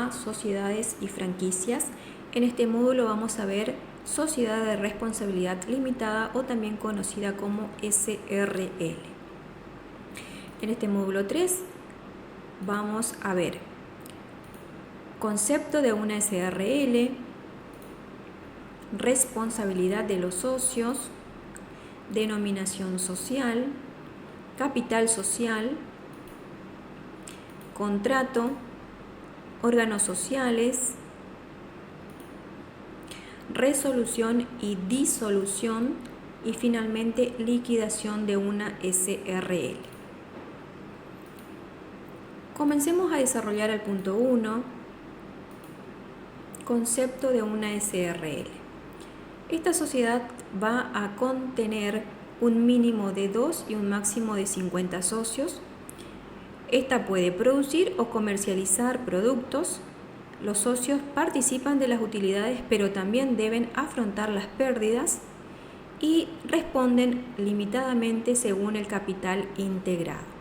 a sociedades y franquicias. En este módulo vamos a ver sociedad de responsabilidad limitada o también conocida como SRL. En este módulo 3 vamos a ver concepto de una SRL, responsabilidad de los socios, denominación social, capital social, contrato, órganos sociales, resolución y disolución y finalmente liquidación de una SRL. Comencemos a desarrollar el punto 1, concepto de una SRL. Esta sociedad va a contener un mínimo de 2 y un máximo de 50 socios. Esta puede producir o comercializar productos. Los socios participan de las utilidades, pero también deben afrontar las pérdidas y responden limitadamente según el capital integrado.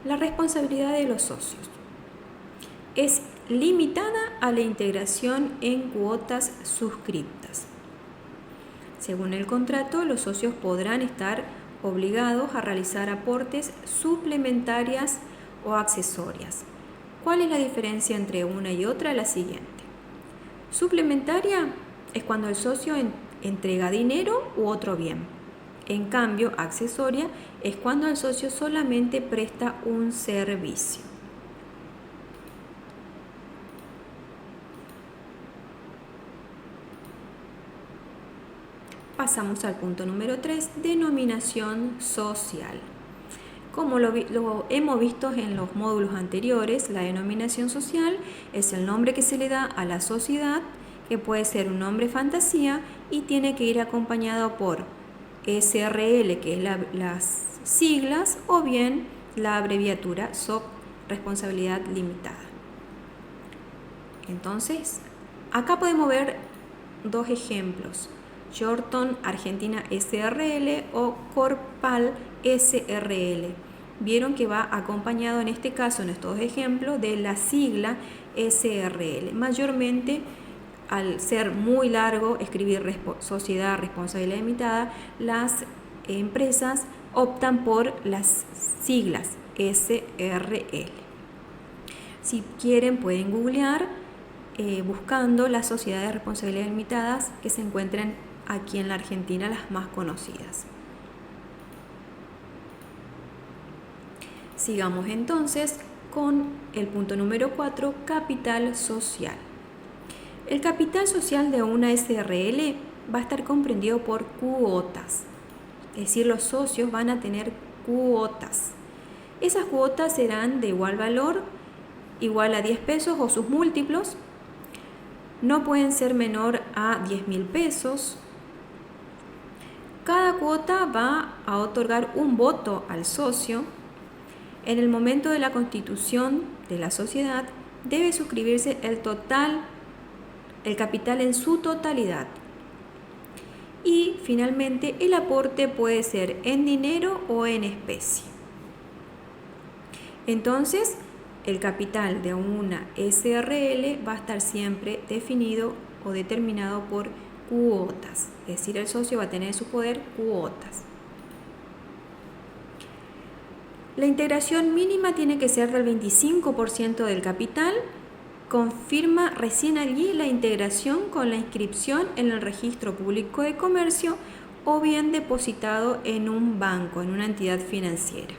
La responsabilidad de los socios es limitada a la integración en cuotas suscriptas. Según el contrato, los socios podrán estar obligados a realizar aportes suplementarias o accesorias. ¿Cuál es la diferencia entre una y otra? La siguiente. Suplementaria es cuando el socio entrega dinero u otro bien. En cambio, accesoria es cuando el socio solamente presta un servicio. Pasamos al punto número 3, denominación social. Como lo hemos visto en los módulos anteriores, la denominación social es el nombre que se le da a la sociedad, que puede ser un nombre fantasía y tiene que ir acompañado por SRL, que es las siglas, o bien la abreviatura SOC, responsabilidad limitada. Entonces, acá podemos ver dos ejemplos: Yorton Argentina SRL o Corpal SRL. Vieron que va acompañado en este caso, en estos ejemplos, de la sigla SRL. Mayormente, al ser muy largo escribir sociedad responsabilidad limitada, las empresas optan por las siglas SRL. Si quieren pueden googlear buscando las sociedades de responsabilidad limitadas que se encuentran aquí en la Argentina, las más conocidas. Sigamos entonces con el punto número 4, capital social. El capital social de una SRL va a estar comprendido por cuotas, es decir, los socios van a tener cuotas. Esas cuotas serán de igual valor, igual a 10 pesos o sus múltiplos. No pueden ser menor a 10.000 pesos. Cada cuota va a otorgar un voto al socio. En el momento de la constitución de la sociedad debe suscribirse el capital en su totalidad. Y finalmente el aporte puede ser en dinero o en especie. Entonces, el capital de una SRL va a estar siempre definido o determinado por cuotas. Es decir, el socio va a tener en su poder cuotas. La integración mínima tiene que ser del 25% del capital. Confirma recién allí la integración con la inscripción en el registro público de comercio o bien depositado en un banco, en una entidad financiera.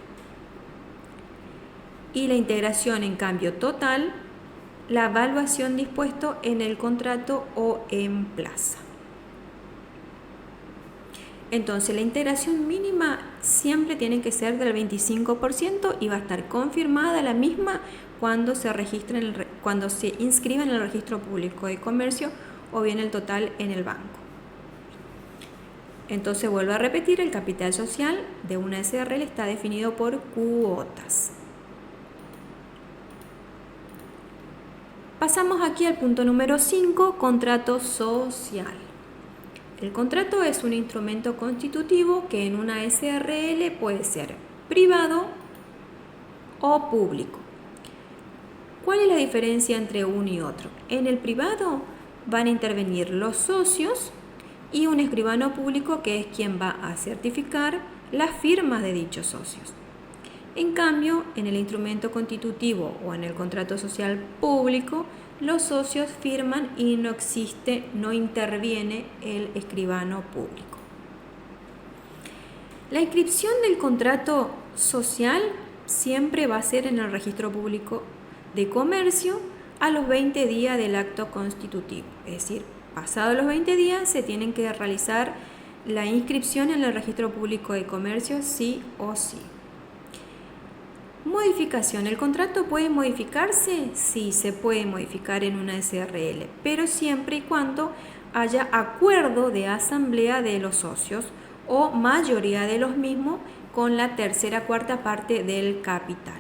Y la integración en cambio total, la evaluación dispuesto en el contrato o en plaza. Entonces la integración mínima siempre tiene que ser del 25% y va a estar confirmada la misma cuando se inscriba en el registro público de comercio o bien el total en el banco. Entonces vuelvo a repetir, el capital social de una SRL está definido por cuotas. Pasamos aquí al punto número 5, contrato social. El contrato es un instrumento constitutivo que en una SRL puede ser privado o público. ¿Cuál es la diferencia entre uno y otro? En el privado van a intervenir los socios y un escribano público que es quien va a certificar las firmas de dichos socios. En cambio, en el instrumento constitutivo o en el contrato social público, los socios firman y no interviene el escribano público. La inscripción del contrato social siempre va a ser en el registro público de comercio a los 20 días del acto constitutivo. Es decir, pasados los 20 días se tienen que realizar la inscripción en el registro público de comercio sí o sí. Modificación. ¿El contrato puede modificarse? Sí, se puede modificar en una SRL, pero siempre y cuando haya acuerdo de asamblea de los socios o mayoría de los mismos con la tercera cuarta parte del capital.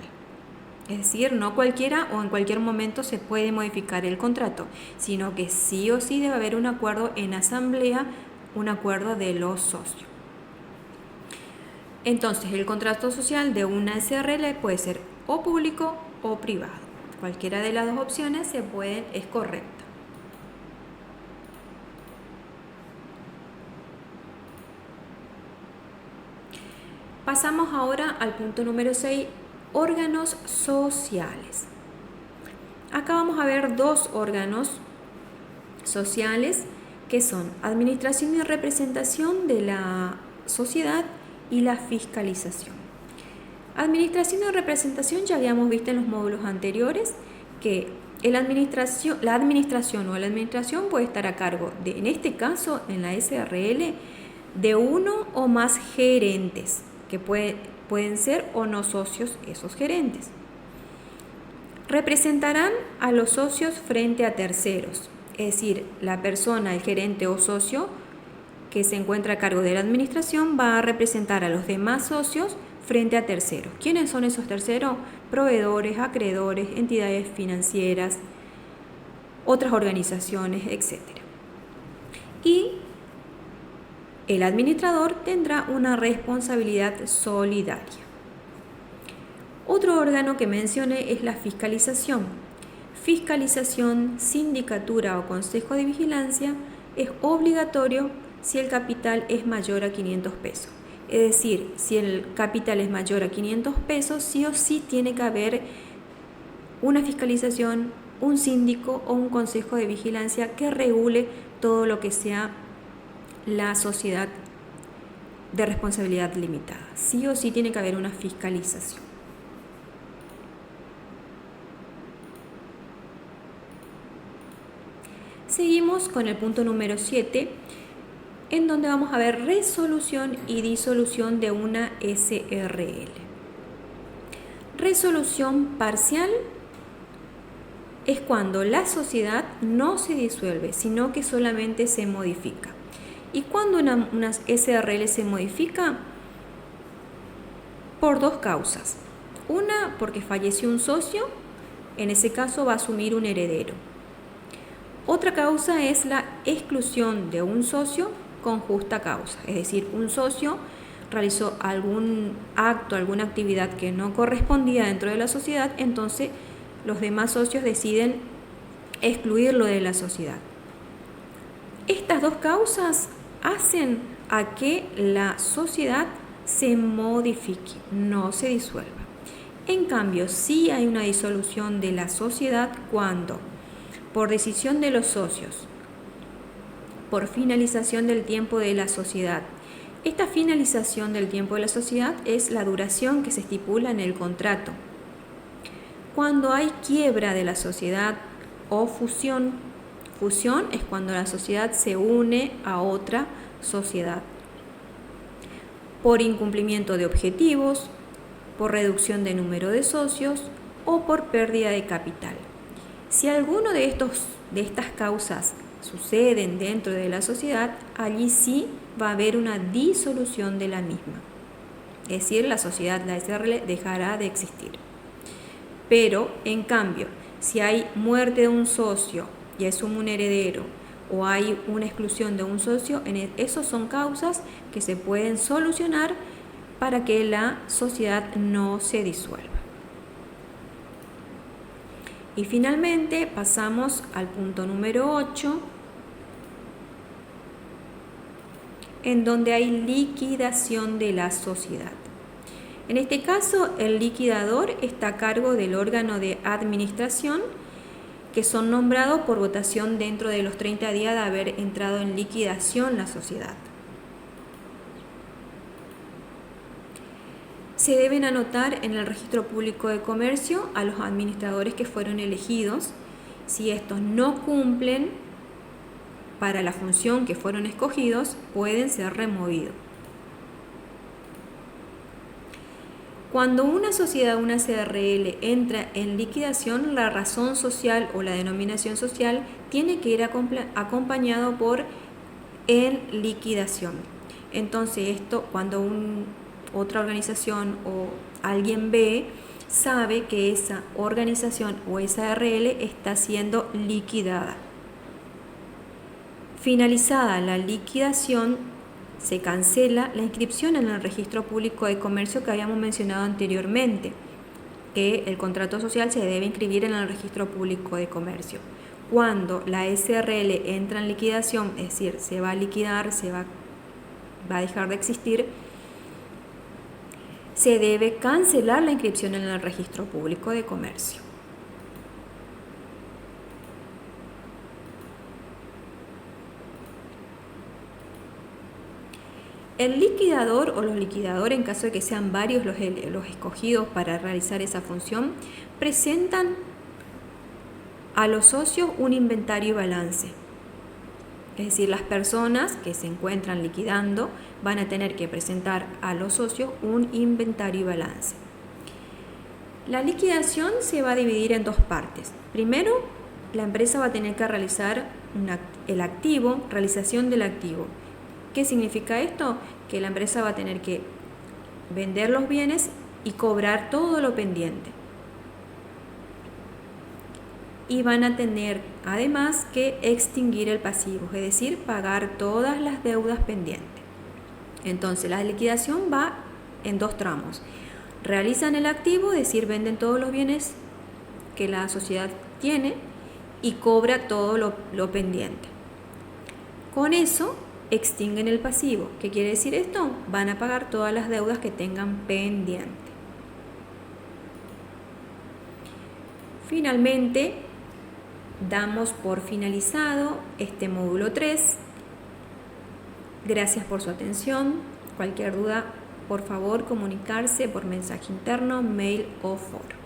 Es decir, no cualquiera o en cualquier momento se puede modificar el contrato, sino que sí o sí debe haber un acuerdo en asamblea, un acuerdo de los socios. Entonces, el contrato social de una SRL puede ser o público o privado. Cualquiera de las dos opciones es correcta. Pasamos ahora al punto número 6, órganos sociales. Acá vamos a ver dos órganos sociales que son administración y representación de la sociedad y la fiscalización. Administración y representación ya habíamos visto en los módulos anteriores que la administración puede estar a cargo de, en este caso en la SRL, de uno o más gerentes que pueden ser o no socios esos gerentes. Representarán a los socios frente a terceros, es decir, la persona, el gerente o socio que se encuentra a cargo de la administración va a representar a los demás socios frente a terceros. ¿Quiénes son esos terceros? Proveedores, acreedores, entidades financieras, otras organizaciones, etc. Y el administrador tendrá una responsabilidad solidaria. Otro órgano que mencioné es la fiscalización. Fiscalización, sindicatura o consejo de vigilancia es obligatorio si el capital es mayor a 500 pesos. Es decir, si el capital es mayor a 500 pesos, sí o sí tiene que haber una fiscalización, un síndico o un consejo de vigilancia que regule todo lo que sea la sociedad de responsabilidad limitada. Sí o sí tiene que haber una fiscalización. Seguimos con el punto número 7, en donde vamos a ver resolución y disolución de una SRL. Resolución parcial es cuando la sociedad no se disuelve, sino que solamente se modifica. ¿Y cuando una SRL se modifica? Por dos causas. Una, porque falleció un socio, en ese caso va a asumir un heredero. Otra causa es la exclusión de un socio con justa causa, es decir, un socio realizó algún acto, alguna actividad que no correspondía dentro de la sociedad, entonces los demás socios deciden excluirlo de la sociedad. Estas dos causas hacen a que la sociedad se modifique, no se disuelva. En cambio, sí hay una disolución de la sociedad cuando, por decisión de los socios, por finalización del tiempo de la sociedad. Esta finalización del tiempo de la sociedad es la duración que se estipula en el contrato. Cuando hay quiebra de la sociedad o fusión es cuando la sociedad se une a otra sociedad. Por incumplimiento de objetivos, por reducción de número de socios o por pérdida de capital. Si alguno de estas causas suceden dentro de la sociedad, allí sí va a haber una disolución de la misma. Es decir, la sociedad, la SRL, dejará de existir. Pero, en cambio, si hay muerte de un socio y asume un heredero, o hay una exclusión de un socio, esos son causas que se pueden solucionar para que la sociedad no se disuelva. Y finalmente pasamos al punto número 8, en donde hay liquidación de la sociedad. En este caso, el liquidador está a cargo del órgano de administración, que son nombrados por votación dentro de los 30 días de haber entrado en liquidación la sociedad. Se deben anotar en el registro público de comercio a los administradores que fueron elegidos. Si estos no cumplen para la función que fueron escogidos, pueden ser removidos. Cuando una sociedad, una SRL, entra en liquidación, la razón social o la denominación social tiene que ir acompañado por en liquidación. Entonces esto, cuando otra organización o alguien ve, sabe que esa organización o esa SRL está siendo liquidada. Finalizada la liquidación, se cancela la inscripción en el registro público de comercio que habíamos mencionado anteriormente, que el contrato social se debe inscribir en el registro público de comercio. Cuando la SRL entra en liquidación, es decir, se va a liquidar, va a dejar de existir, se debe cancelar la inscripción en el registro público de comercio. El liquidador o los liquidadores, en caso de que sean varios los escogidos para realizar esa función, presentan a los socios un inventario y balance. Es decir, las personas que se encuentran liquidando van a tener que presentar a los socios un inventario y balance. La liquidación se va a dividir en dos partes. Primero, la empresa va a tener que realizar realización del activo. ¿Qué significa esto? Que la empresa va a tener que vender los bienes y cobrar todo lo pendiente. Y van a tener además que extinguir el pasivo, es decir, pagar todas las deudas pendientes. Entonces, la liquidación va en dos tramos. Realizan el activo, es decir, venden todos los bienes que la sociedad tiene y cobra todo lo pendiente. Con eso, extinguen el pasivo. ¿Qué quiere decir esto? Van a pagar todas las deudas que tengan pendiente. Finalmente, damos por finalizado este módulo 3. Gracias por su atención. Cualquier duda, por favor, comunicarse por mensaje interno, mail o foro.